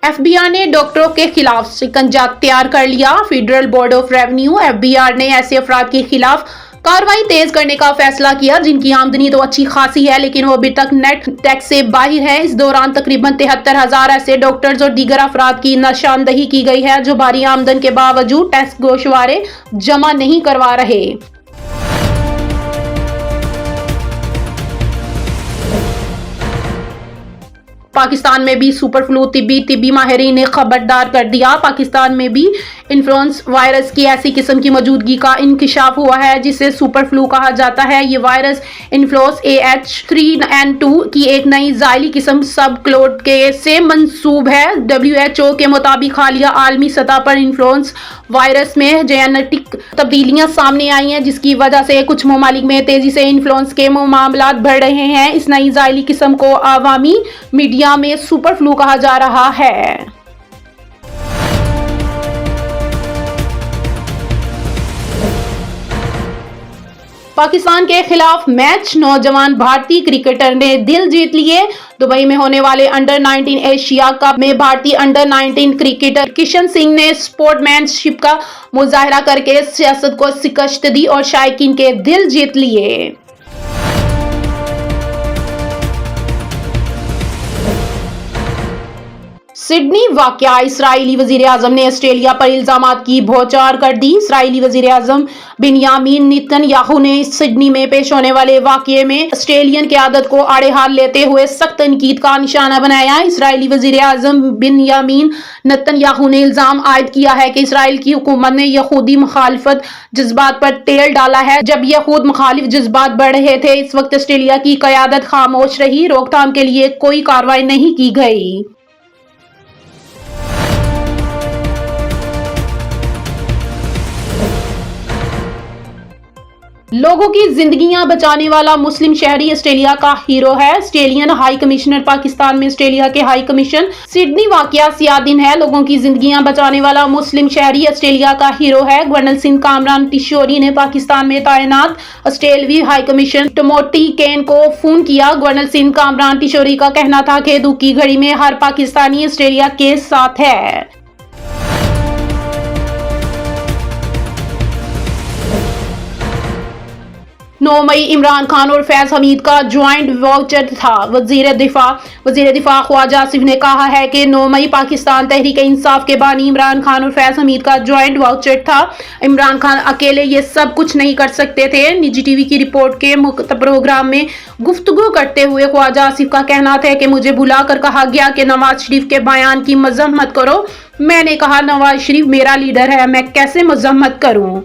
FBR ने डॉक्टरों के खिलाफ शिकंजा तैयार कर लिया। Federal board of revenue FBR ने ऐसे अफराद के खिलाफ कार्रवाई तेज करने का फैसला किया जिनकी आमदनी तो अच्छी खासी है लेकिन वो अभी तक नेट टैक्स से बाहर है। इस दौरान तकरीबन 73,000 ऐसे डॉक्टर्स और दीगर अफराद की निशानदही की गई है जो भारी आमदन के बावजूद टैक्स गोशवारे जमा नहीं करवा रहे। पाकिस्तान में भी सुपर फ्लू तिब्बी माहिरीन ने खबरदार कर दिया। पाकिस्तान में भी इन्फ्लुएंजा वायरस की ऐसी किस्म की मौजूदगी का इंकशाफ हुआ है जिसे सुपर फ्लू कहा जाता है। ये वायरस इन्फ्लुएंजा AH3N2 की एक नई ज़ाइली किस्म सब क्लोड के से मंसूब है। WHO के मुताबिक हालिया आलमी सतह पर इन्फ्लुएंजा वायरस में जेनेटिक तब्दीलियां सामने आई हैं जिसकी वजह से कुछ ममालिक में तेजी से इन्फ्लुएंजा के मामलात बढ़ रहे हैं। इस नई ज़ाइली किस्म को आवामी मीडिया में सुपर फ्लू कहा जा रहा है। पाकिस्तान के खिलाफ मैच नौजवान भारतीय क्रिकेटर ने दिल जीत लिए। दुबई में होने वाले अंडर-19 एशिया कप में भारतीय अंडर-19 क्रिकेटर किशन सिंह ने स्पोर्ट्समैनशिप का मुजाहरा करके सियासत को शिकस्त दी और शायकीन के दिल जीत लिए। सिडनी वाकया इसराइली वजीर-ए-आजम ने ऑस्ट्रेलिया पर इल्जामात की बौछार कर दी। इसराइली वजीर-ए-आजम बिन्यामीन नेतन्याहू ने सिडनी में पेश होने वाले वाकये में ऑस्ट्रेलियन क़यादत को आड़े हाथ लेते हुए सख्त तनकीद का निशाना बनाया। इसराइली वजीर-ए-आजम बिन्यामीन नेतन्याहू ने इल्जाम आयद किया है कि इसराइल की हुकूमत ने यहूदी मुखालिफत जज्बात पर तेल डाला है। जब यहूद मुखालिफ जज्बात बढ़ रहे थे इस वक्त ऑस्ट्रेलिया की क़यादत खामोश रही, रोकथाम के लिए कोई कार्रवाई नहीं की गई। लोगों की जिंदगियां बचाने वाला मुस्लिम शहरी ऑस्ट्रेलिया का हीरो है। ऑस्ट्रेलियन हाई कमिश्नर पाकिस्तान में ऑस्ट्रेलिया के हाई कमीशन सिडनी वाकया सियादीन है। लोगों की जिंदगियां बचाने वाला मुस्लिम शहरी ऑस्ट्रेलिया का हीरो है। गवर्नर सिंध कामरान टिशोरी ने पाकिस्तान में तैनात ऑस्ट्रेलियाई हाई कमीशन टिमोथी केन को फोन किया। गवर्नर सिंध कामरान टिशोरी का कहना था कि दुख की घड़ी में हर पाकिस्तानी ऑस्ट्रेलिया के साथ है। 9 मई इमरान खान और फैज हमीद का ज्वाइंट वाउचर था। वजीर दिफा ख्वाजा आसिफ ने कहा है कि 9 मई पाकिस्तान तहरीक इंसाफ के बानी इमरान खान और फैज हमीद का ज्वाइंट वाउचर था। इमरान खान अकेले ये सब कुछ नहीं कर सकते थे। निजी टीवी की रिपोर्ट के प्रोग्राम में गुफ्तगू करते हुए ख्वाजा आसिफ का कहना था कि मुझे बुलाकर कहा गया कि नवाज शरीफ के बयान की मजम्मत करो। मैंने कहा नवाज शरीफ मेरा लीडर है, मैं कैसे मजम्मत करूं।